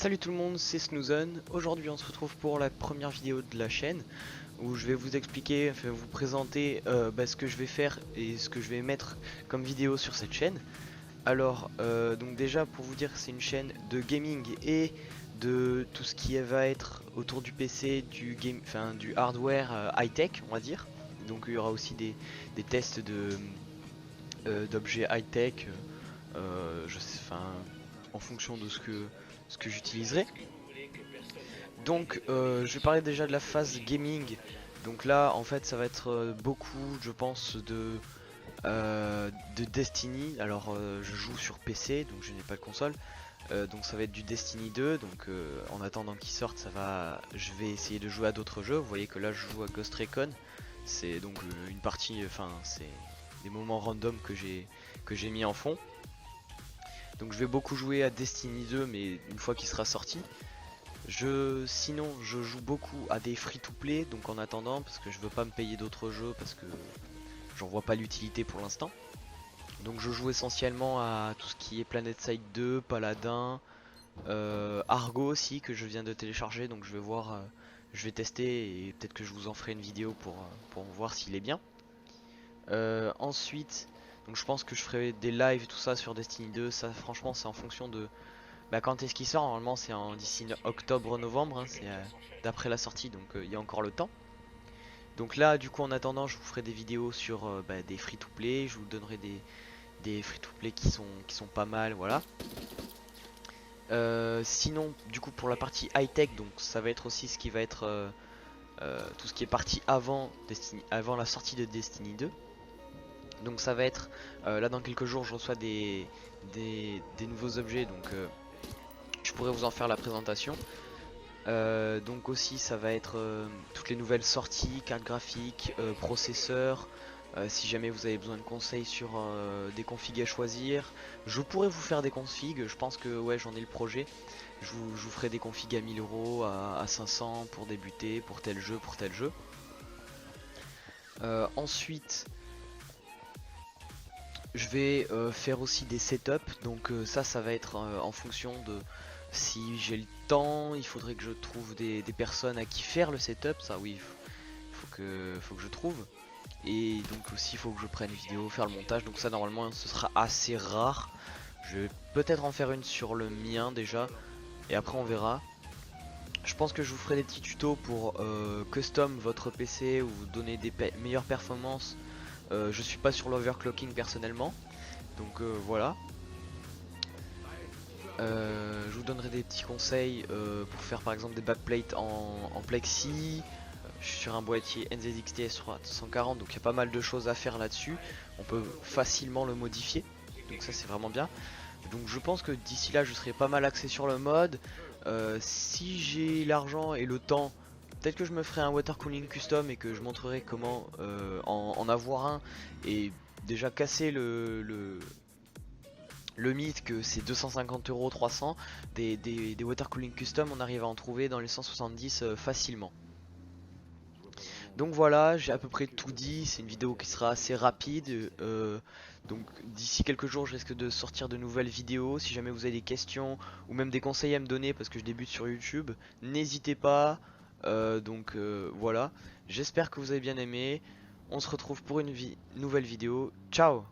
Salut tout le monde, c'est Snoozen. Aujourd'hui on se retrouve pour la première vidéo de la chaîne où je vais vous expliquer, enfin vous présenter ce que je vais faire et ce que je vais mettre comme vidéo sur cette chaîne. Alors donc déjà pour vous dire que c'est une chaîne de gaming et de tout ce qui va être autour du PC, du game, enfin du hardware high tech on va dire. Donc il y aura aussi des tests d'objets high tech, je sais, enfin en fonction de ce que j'utiliserai. Donc je vais parler déjà de la phase gaming. Donc là en fait ça va être beaucoup je pense de Destiny. Alors je joue sur PC donc je n'ai pas de console. Donc ça va être du Destiny 2. Donc en attendant qu'il sorte je vais essayer de jouer à d'autres jeux. Vous voyez que là je joue à Ghost Recon. C'est donc une partie, enfin c'est des moments random que j'ai mis en fond. Donc je vais beaucoup jouer à Destiny 2 mais une fois qu'il sera sorti. Sinon je joue beaucoup à des free-to-play donc en attendant parce que je veux pas me payer d'autres jeux parce que j'en vois pas l'utilité pour l'instant. Donc je joue essentiellement à tout ce qui est PlanetSide 2, Paladin, Argo aussi que je viens de télécharger donc je vais voir, je vais tester et peut-être que je vous en ferai une vidéo pour voir s'il est bien. Ensuite donc je pense que je ferai des lives et tout ça sur Destiny 2, ça franchement c'est en fonction de quand est-ce qu'il sort. Normalement c'est d'ici octobre-novembre, hein, c'est d'après la sortie donc il y a encore le temps. Donc là du coup en attendant je vous ferai des vidéos sur des free to play, je vous donnerai des free to play qui sont pas mal, voilà. Sinon du coup pour la partie high tech donc ça va être aussi ce qui va être tout ce qui est parti avant la sortie de Destiny 2. Donc ça va être là dans quelques jours je reçois des nouveaux objets donc je pourrais vous en faire la présentation. Donc aussi ça va être toutes les nouvelles sorties, cartes graphiques, processeurs. Si jamais vous avez besoin de conseils sur des configs à choisir, je pourrais vous faire des configs. Je pense que ouais j'en ai le projet. Je vous ferai des configs à 1000 euros, à 500 pour débuter, pour tel jeu, pour tel jeu. Ensuite je vais faire aussi des setups. Donc ça va être en fonction de si j'ai le temps. Il faudrait que je trouve des personnes à qui faire le setup. Ça oui, faut que je trouve. Et donc aussi il faut que je prenne une vidéo, faire le montage. Donc ça normalement ce sera assez rare. Je vais peut-être en faire une sur le mien déjà. Et après on verra. Je pense que je vous ferai des petits tutos pour custom votre PC ou vous donner des meilleures performances. Je suis pas sur l'overclocking personnellement. Donc voilà. Je vous donnerai des petits conseils pour faire par exemple des backplates en plexi. Je suis sur un boîtier NZXT S340 donc il y a pas mal de choses à faire là-dessus. On peut facilement le modifier, donc ça c'est vraiment bien. Donc je pense que d'ici là je serai pas mal axé sur le mode. Si j'ai l'argent et le temps, peut-être que je me ferai un water cooling custom et que je montrerai comment en avoir un et déjà casser le mythe que c'est 250 euros, 300. Des water cooling custom on arrive à en trouver dans les 170 facilement. Donc voilà, j'ai à peu près tout dit, c'est une vidéo qui sera assez rapide. Donc d'ici quelques jours je risque de sortir de nouvelles vidéos. Si jamais vous avez des questions ou même des conseils à me donner parce que je débute sur YouTube, n'hésitez pas. Voilà, j'espère que vous avez bien aimé. On se retrouve pour une nouvelle vidéo. Ciao!